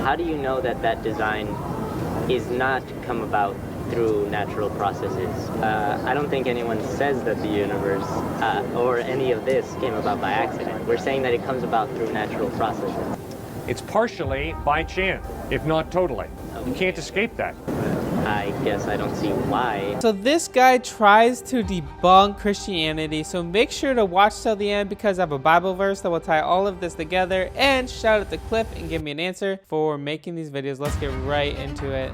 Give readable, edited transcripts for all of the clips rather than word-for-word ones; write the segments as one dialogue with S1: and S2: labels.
S1: how do you know that that design is not come about through natural processes? I don't think anyone says that the universe or any of this came about by accident. We're saying that it comes about through natural processes.
S2: It's partially by chance, if not totally. You can't escape that.
S1: I guess I don't see why.
S3: So this guy tries to debunk Christianity, so make sure to watch till the end because I have a Bible verse that will tie all of this together. And shout out to Cliffe and give me an answer for making these videos. Let's get right into it.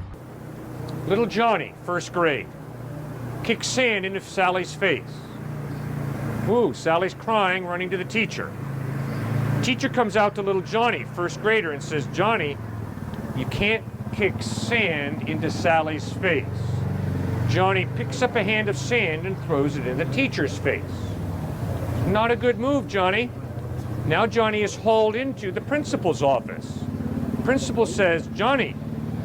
S2: Little Johnny, first grade, kicks sand into Sally's face. Woo, Sally's crying, running to the teacher. Teacher comes out to little Johnny, first grader, and says, Johnny, you can't kick sand into Sally's face. Johnny picks up a hand of sand and throws it in the teacher's face. Not a good move, Johnny. Now Johnny is hauled into the principal's office. Principal says, Johnny,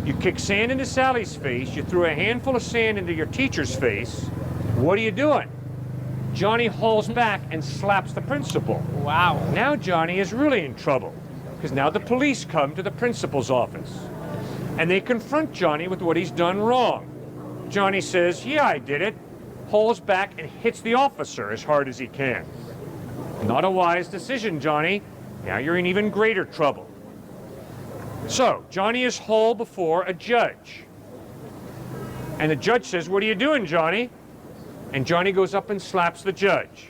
S2: you kick sand into Sally's face, you threw a handful of sand into your teacher's face. What are you doing? Johnny hauls back and slaps the principal.
S3: Wow.
S2: Now Johnny is really in trouble because now the police come to the principal's office and they confront Johnny with what he's done wrong. Johnny says, yeah, I did it, hauls back and hits the officer as hard as he can. Not a wise decision, Johnny. Now you're in even greater trouble. So Johnny is hauled before a judge. And the judge says, what are you doing, Johnny? And Johnny goes up and slaps the judge.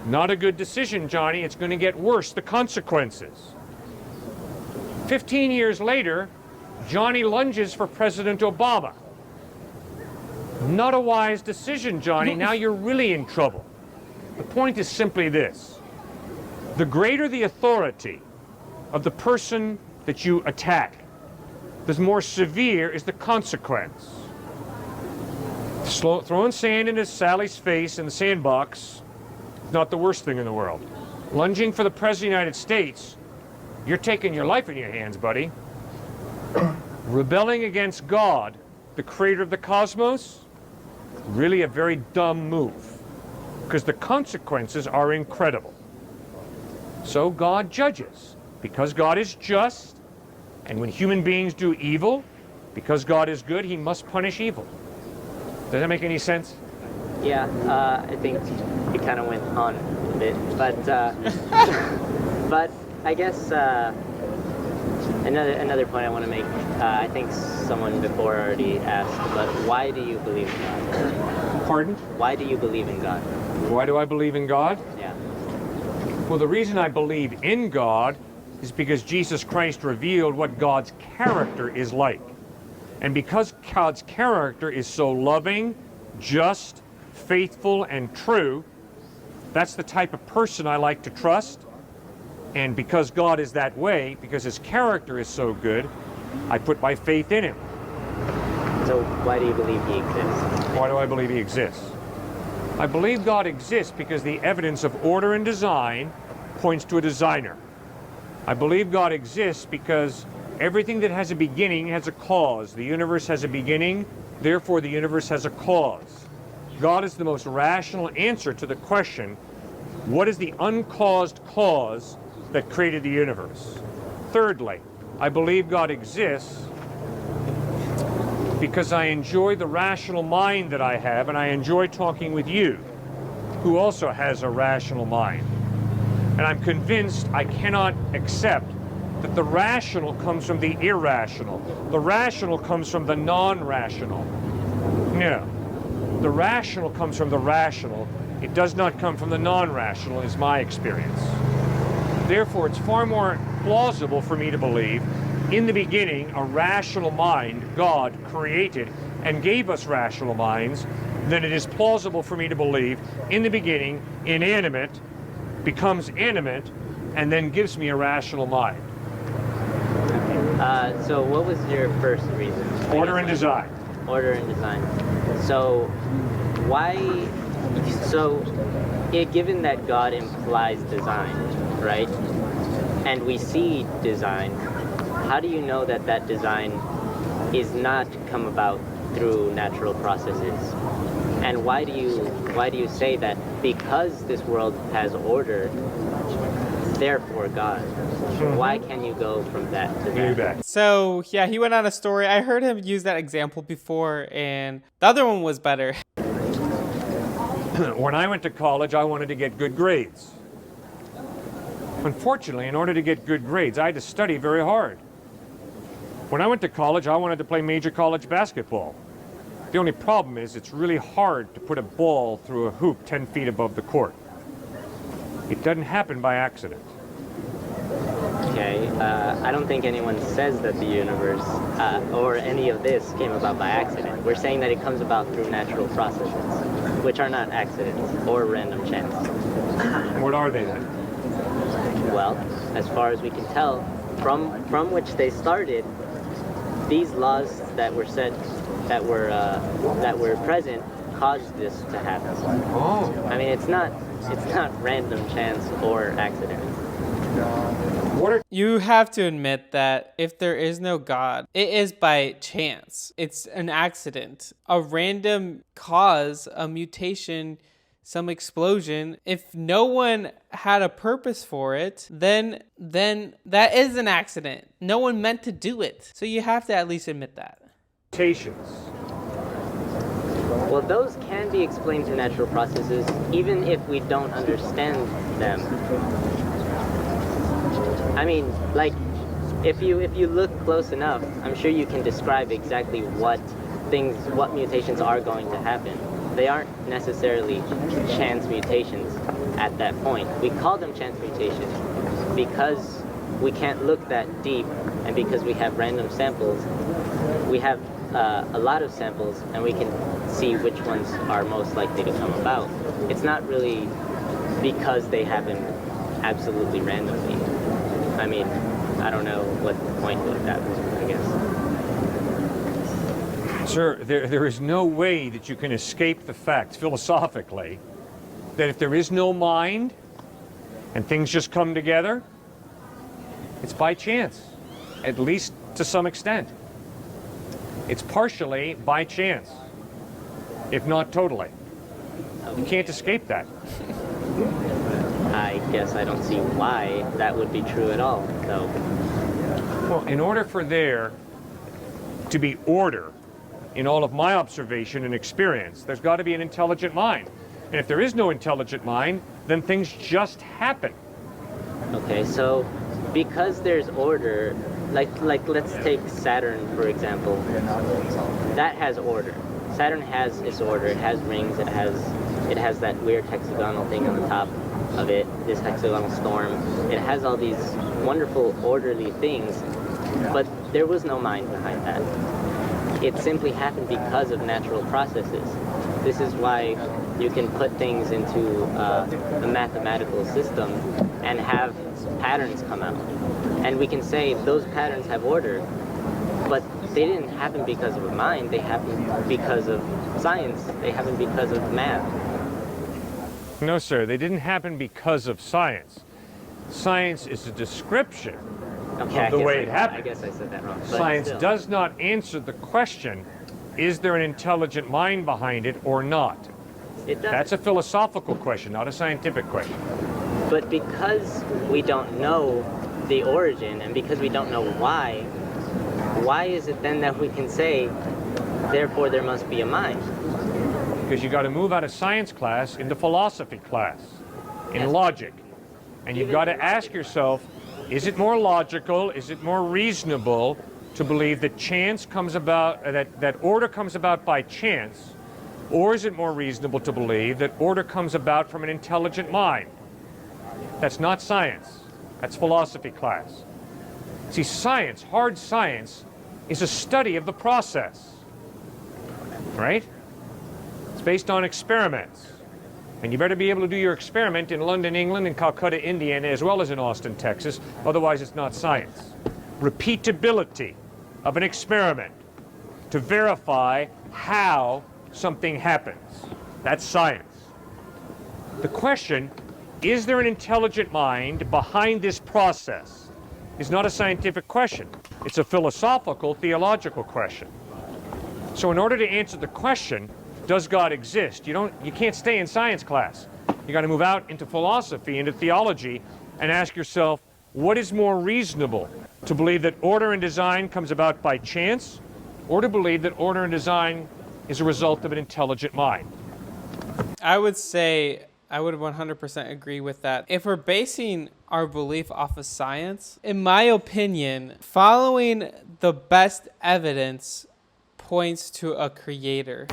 S2: Not a good decision, Johnny. It's going to get worse, the consequences. 15 years later, Johnny lunges for President Obama. Not a wise decision, Johnny. Now you're really in trouble. The point is simply this. The greater the authority of the person that you attack, the more severe is the consequence. Throwing sand into Sally's face in the sandbox is not the worst thing in the world. Lunging for the President of the United States, you're taking your life in your hands, buddy. Rebelling against God, the creator of the cosmos, really a very dumb move, because the consequences are incredible. So God judges, because God is just, and when human beings do evil, because God is good, he must punish evil. Does that make any sense?
S1: Yeah, I think it kind of went on a bit, but but I guess another point I want to make. I think someone before already asked, but why do you believe in God?
S2: Pardon?
S1: Why do you believe in God?
S2: Why do I believe in God?
S1: Yeah.
S2: Well, the reason I believe in God is because Jesus Christ revealed what God's character is like. And because God's character is so loving, just, faithful, and true, that's the type of person I like to trust. And because God is that way, because his character is so good, I put my faith in him.
S1: So why do you believe he exists?
S2: Why do I believe he exists? I believe God exists because the evidence of order and design points to a designer. I believe God exists because everything that has a beginning has a cause. The universe has a beginning, therefore the universe has a cause. God is the most rational answer to the question, what is the uncaused cause that created the universe? Thirdly, I believe God exists because I enjoy the rational mind that I have, and I enjoy talking with you, who also has a rational mind. And I'm convinced I cannot accept that the rational comes from the irrational. The rational comes from the non-rational. No. The rational comes from the rational. It does not come from the non-rational, is my experience. Therefore, it's far more plausible for me to believe in the beginning, a rational mind, God, created and gave us rational minds, than it is plausible for me to believe in the beginning, inanimate becomes animate and then gives me a rational mind.
S1: So what was your first reason?
S2: Order and design.
S1: Order and design. So why, given that God implies design, right? And we see design, how do you know that that design is not come about through natural processes? And why do you say that because this world has order, therefore God? Why can you go from that to
S2: You
S1: that?
S2: bet.
S3: So yeah, he went on a story. I heard him use that example before, and the other one was better.
S2: When I went to college, I wanted to get good grades. Unfortunately, in order to get good grades, I had to study very hard. When I went to college, I wanted to play major college basketball. The only problem is it's really hard to put a ball through a hoop 10 feet above the court. It doesn't happen by accident.
S1: Okay, I don't think anyone says that the universe or any of this came about by accident. We're saying that it comes about through natural processes, which are not accidents or random chance.
S2: What are they then?
S1: Well, as far as we can tell, from which they started, these laws that were set, that were present, caused this to happen.
S2: Oh.
S1: I mean, it's not random chance or accident.
S2: What are
S3: You have to admit that if there is no God, it is by chance. It's an accident, a random cause, a mutation, some explosion. If no one had a purpose for it, then that is an accident. No one meant to do it. So you have to at least admit that.
S2: mutations?
S1: Well, those can be explained through natural processes, even if we don't understand them. I mean, like, if you look close enough, I'm sure you can describe exactly what mutations are going to happen. They aren't necessarily chance mutations at that point. We call them chance mutations because we can't look that deep, and because we have random samples. We have a lot of samples, and we can see which ones are most likely to come about. It's not really because they happen absolutely randomly. I mean, I don't know what the point of that was, I guess.
S2: Sir, there is no way that you can escape the fact, philosophically, that if there is no mind and things just come together, it's by chance, at least to some extent. It's partially by chance, if not totally. You can't escape that.
S1: I guess I don't see why that would be true at all, though.
S2: Well, in order for there to be order in all of my observation and experience, there's got to be an intelligent mind. And if there is no intelligent mind, then things just happen.
S1: Okay, so because there's order, like let's take Saturn, for example. That has order. Saturn has its order. It has rings. It has that weird hexagonal thing on the top of it, this hexagonal storm. It has all these wonderful orderly things, but there was no mind behind that. It simply happened because of natural processes. This is why you can put things into a mathematical system and have patterns come out. And we can say those patterns have order, but they didn't happen because of a mind. They happened because of science. They happened because of math.
S2: No, sir, they didn't happen because of science. Science is a description
S1: Okay,
S2: of the way it
S1: I
S2: happened.
S1: guess I said that wrong. But
S2: Science
S1: still.
S2: does not answer the question, is there an intelligent mind behind it or not?
S1: It does.
S2: That's a philosophical question, not a scientific question.
S1: But because we don't know the origin, and because we don't know why is it then that we can say, therefore there must be a mind?
S2: Because you got to move out of science class into philosophy class, in
S1: Yes.
S2: logic. And you've
S1: Even
S2: got to
S1: in
S2: ask
S1: logic.
S2: yourself, is it more logical, is it more reasonable to believe that chance comes about, that order comes about by chance, or is it more reasonable to believe that order comes about from an intelligent mind? That's not science. That's philosophy class. See, science, hard science, is a study of the process, right? It's based on experiments. And you better be able to do your experiment in London, England, and Calcutta, India, as well as in Austin, Texas. Otherwise, it's not science. Repeatability of an experiment to verify how something happens. That's science. The question, is there an intelligent mind behind this process, is not a scientific question. It's a philosophical, theological question. So in order to answer the question, does God exist? You can't stay in science class. You got to move out into philosophy, into theology, and ask yourself, what is more reasonable? To believe that order and design comes about by chance, or to believe that order and design is a result of an intelligent mind?
S3: I would say I would 100% agree with that. If we're basing our belief off of science, in my opinion, following the best evidence points to a creator.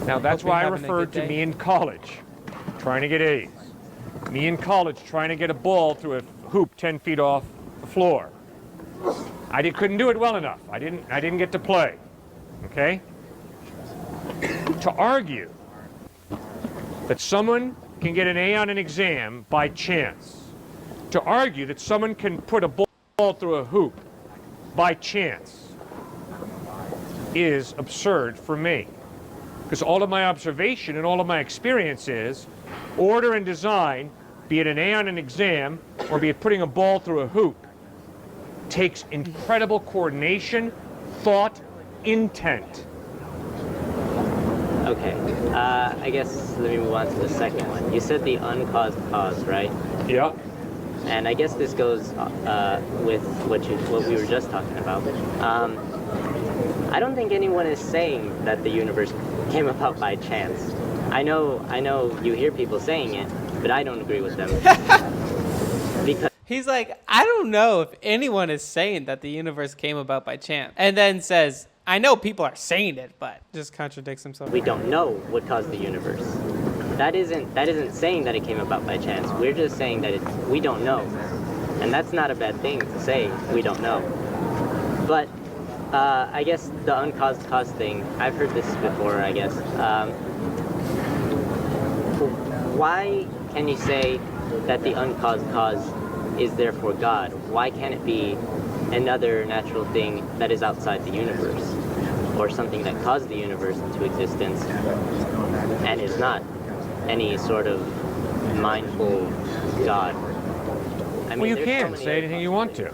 S2: Now that's why I referred to me in college, trying to get A's. Me in college trying to get a ball through a hoop 10 feet off the floor. I couldn't do it well enough. I didn't get to play. Okay? To argue that someone can get an A on an exam by chance, to argue that someone can put a ball through a hoop by chance, is absurd for me. Because all of my observation and all of my experience is order and design, be it an A on an exam or be it putting a ball through a hoop, takes incredible coordination, thought, intent.
S1: Okay, I guess let me move on to the second one. You said the uncaused cause, right?
S2: Yeah.
S1: And I guess this goes with what we were just talking about. I don't think anyone is saying that the universe came about by chance. I know you hear people saying it, but I don't agree with them. Because
S3: He's like, I don't know if anyone is saying that the universe came about by chance. And then says, I know people are saying it, but just contradicts himself.
S1: we don't know what caused the universe. That isn't saying that it came about by chance. We're just saying that we don't know. And that's not a bad thing to say, we don't know. But I guess the uncaused cause thing, I've heard this before, I guess. Why can you say that the uncaused cause is therefore God? Why can't it be another natural thing that is outside the universe? Or something that caused the universe into existence and is not any sort of mindful God? I mean,
S2: Well, you
S1: there's
S2: can
S1: so many
S2: say anything you want to.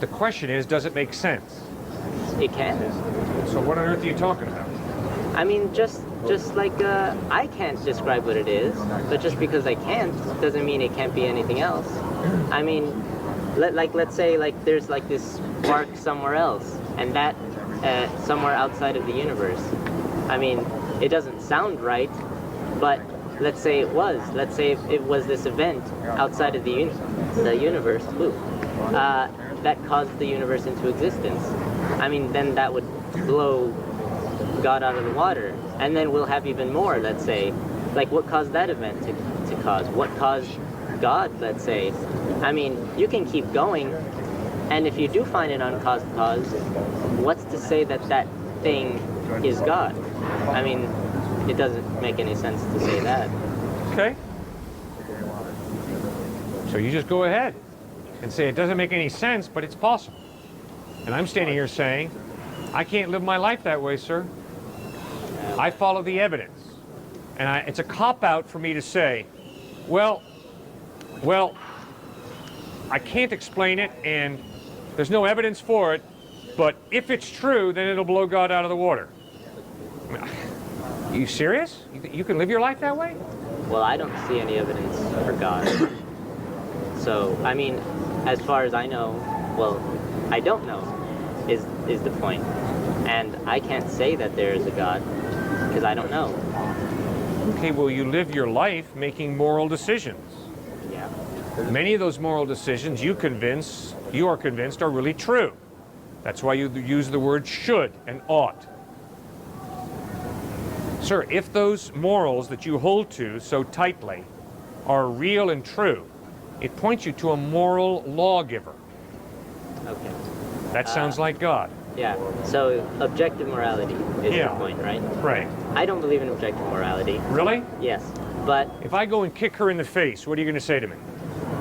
S2: The question is, does it make sense?
S1: It can.
S2: So what on earth are you talking about?
S1: I mean, just like I can't describe what it is, but just because I can't doesn't mean it can't be anything else. I mean, let's say there's this spark somewhere else, and that somewhere outside of the universe. I mean, it doesn't sound right, but let's say it was. Let's say it was this event outside of the universe. That caused the universe into existence. I mean, then that would blow God out of the water. And then we'll have even more, let's say. Like, what caused that event to cause? What caused God, let's say? I mean, you can keep going, and if you do find an uncaused cause, what's to say that that thing is God? I mean, it doesn't make any sense to say that.
S2: Okay. So you just go ahead and say it doesn't make any sense, but it's possible. And I'm standing here saying, I can't live my life that way, sir. I follow the evidence. And it's a cop-out for me to say, well, I can't explain it, and there's no evidence for it, but if it's true, then it'll blow God out of the water. Are you serious? You can live your life that way?
S1: Well, I don't see any evidence for God. So, I mean, as far as I know, well, I don't know is the point. And I can't say that there is a God because I don't know.
S2: Okay, well, you live your life making moral decisions.
S1: Yeah.
S2: Many of those moral decisions you are convinced are really true. That's why you use the word should and ought. Sir, if those morals that you hold to so tightly are real and true, it points you to a moral lawgiver.
S1: Okay.
S2: That sounds like God.
S1: Yeah. So objective morality is the point, right?
S2: Right.
S1: I don't believe in objective morality.
S2: Really?
S1: Yes. But
S2: If I go and kick her in the face, what are you going to say to me?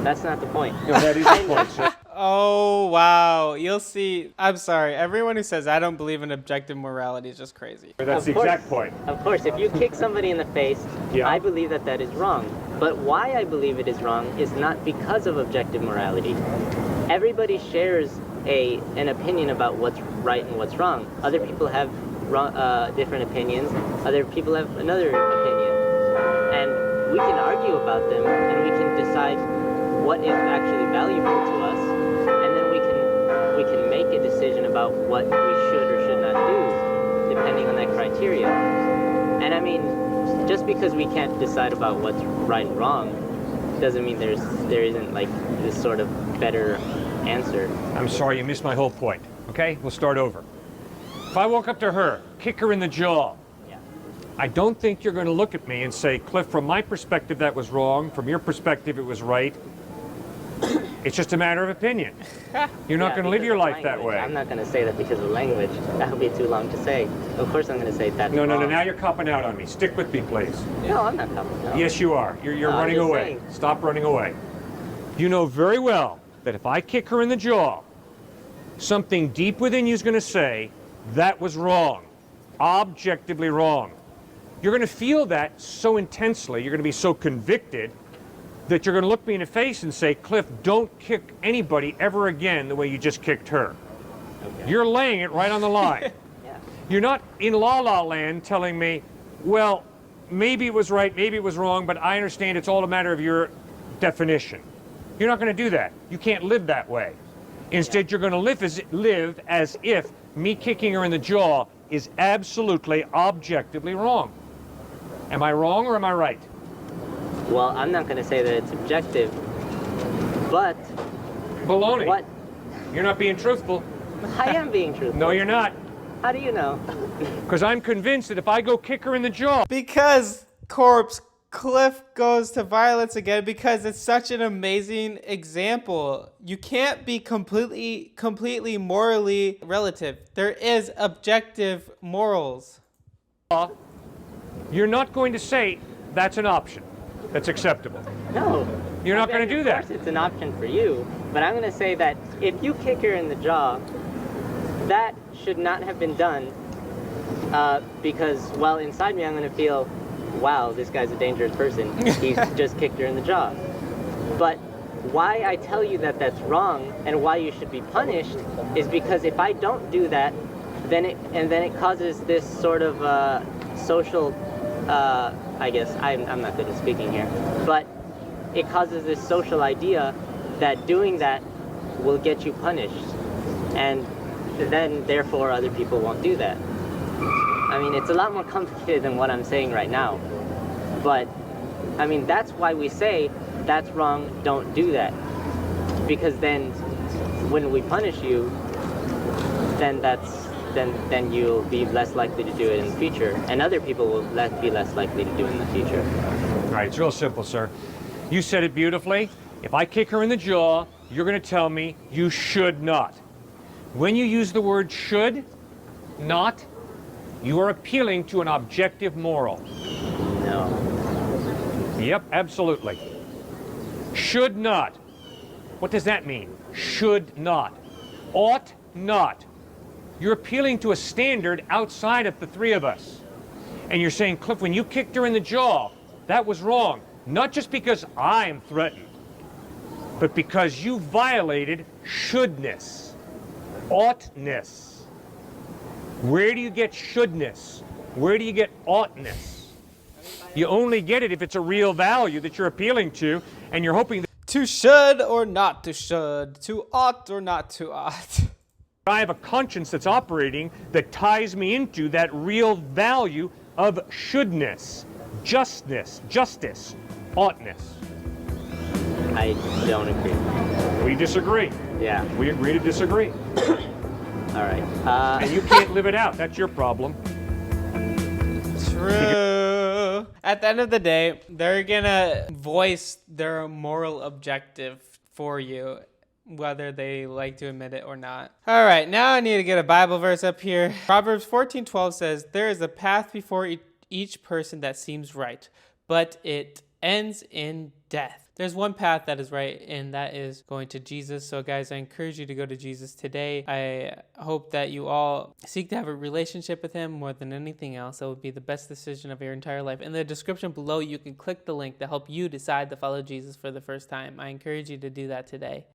S1: that's not the point.
S2: No, that is the point, sir.
S3: Oh, wow. You'll see. I'm sorry. Everyone who says I don't believe in objective morality is just crazy.
S2: That's the
S1: Of course.
S2: exact point.
S1: Of course, if you kick somebody in the face,
S2: Yeah.
S1: I believe that is wrong. But why I believe it is wrong is not because of objective morality. Everybody shares an opinion about what's right and what's wrong. Other people have different opinions. Other people have another opinion. And we can argue about them, and we can decide what is actually valuable to us can make a decision about what we should or should not do, depending on that criteria. And I mean, just because we can't decide about what's right and wrong, doesn't mean there isn't like this sort of better answer.
S2: I'm sorry, you missed my whole point. Okay, we'll start over. If I walk up to her, kick her in the jaw, I don't think you're going to look at me and say, Cliff, from my perspective, that was wrong. From your perspective, it was right. It's just a matter of opinion. You're not going to live your life that way.
S1: I'm not going to say that because of language. That would be too long to say. Of course I'm going to say that.
S2: No, now you're copping out on me. Stick with me, please.
S1: No, I'm not copping out.
S2: Yes, you are. You're running away.
S1: Saying.
S2: Stop running away. You know very well that if I kick her in the jaw, something deep within you is going to say, that was wrong. Objectively wrong. You're going to feel that so intensely, you're going to be so convicted that you're going to look me in the face and say, Cliff, don't kick anybody ever again the way you just kicked her. Okay. You're laying it right on the line. Yeah. You're not in la-la land telling me, well, maybe it was right, maybe it was wrong, but I understand it's all a matter of your definition. You're not going to do that. You can't live that way. Instead, you're going to live as if me kicking her in the jaw is absolutely, objectively wrong. Am I wrong or am I right?
S1: Well, I'm not going to say that it's objective, but...
S2: Baloney.
S1: What?
S2: You're not being truthful.
S1: I am being truthful.
S2: No, you're not.
S1: How do you know?
S2: Because I'm convinced that if I go kick her in the jaw...
S3: Because, Corpse, Cliff goes to violence again because it's such an amazing example. You can't be completely morally relative. There is objective morals.
S2: You're not going to say that's an option. That's acceptable.
S1: No.
S2: You're not going to do that.
S1: Of course it's an option for you, but I'm going to say that if you kick her in the jaw, that should not have been done because, well, inside me I'm going to feel, wow, this guy's a dangerous person. He's just kicked her in the jaw. But why I tell you that that's wrong and why you should be punished is because if I don't do that, then it causes this sort of social, I guess, I'm not good at speaking here, but it causes this social idea that doing that will get you punished, and then therefore other people won't do that. I mean, it's a lot more complicated than what I'm saying right now, but I mean, that's why we say that's wrong, don't do that, because then when we punish you, then you'll be less likely to do it in the future, and other people will be less likely to do it in the future.
S2: All right, it's real simple, sir. You said it beautifully. If I kick her in the jaw, you're going to tell me you should not. When you use the word should not, you are appealing to an objective moral.
S1: No.
S2: Yep, absolutely. Should not. What does that mean? Should not. Ought not. You're appealing to a standard outside of the three of us. And you're saying, Cliff, when you kicked her in the jaw, that was wrong. Not just because I'm threatened, but because you violated shouldness, oughtness. Where do you get shouldness? Where do you get oughtness? You only get it if it's a real value that you're appealing to, and you're hoping that
S3: to should or not to should, to ought or not to ought.
S2: I have a conscience that's operating that ties me into that real value of shouldness, justness, justice, oughtness.
S1: I don't agree.
S2: We disagree.
S1: Yeah.
S2: We agree to disagree.
S1: All right.
S2: And you can't live it out. That's your problem.
S3: True. At the end of the day, they're gonna voice their moral objective for you, whether they like to admit it or not. All right, now I need to get a Bible verse up here. Proverbs 14:12 says, "There is a path before each person that seems right, but it ends in death." There's one path that is right, and that is going to Jesus. So guys, I encourage you to go to Jesus today. I hope that you all seek to have a relationship with him more than anything else. That would be the best decision of your entire life. In the description below, you can click the link to help you decide to follow Jesus for the first time. I encourage you to do that today.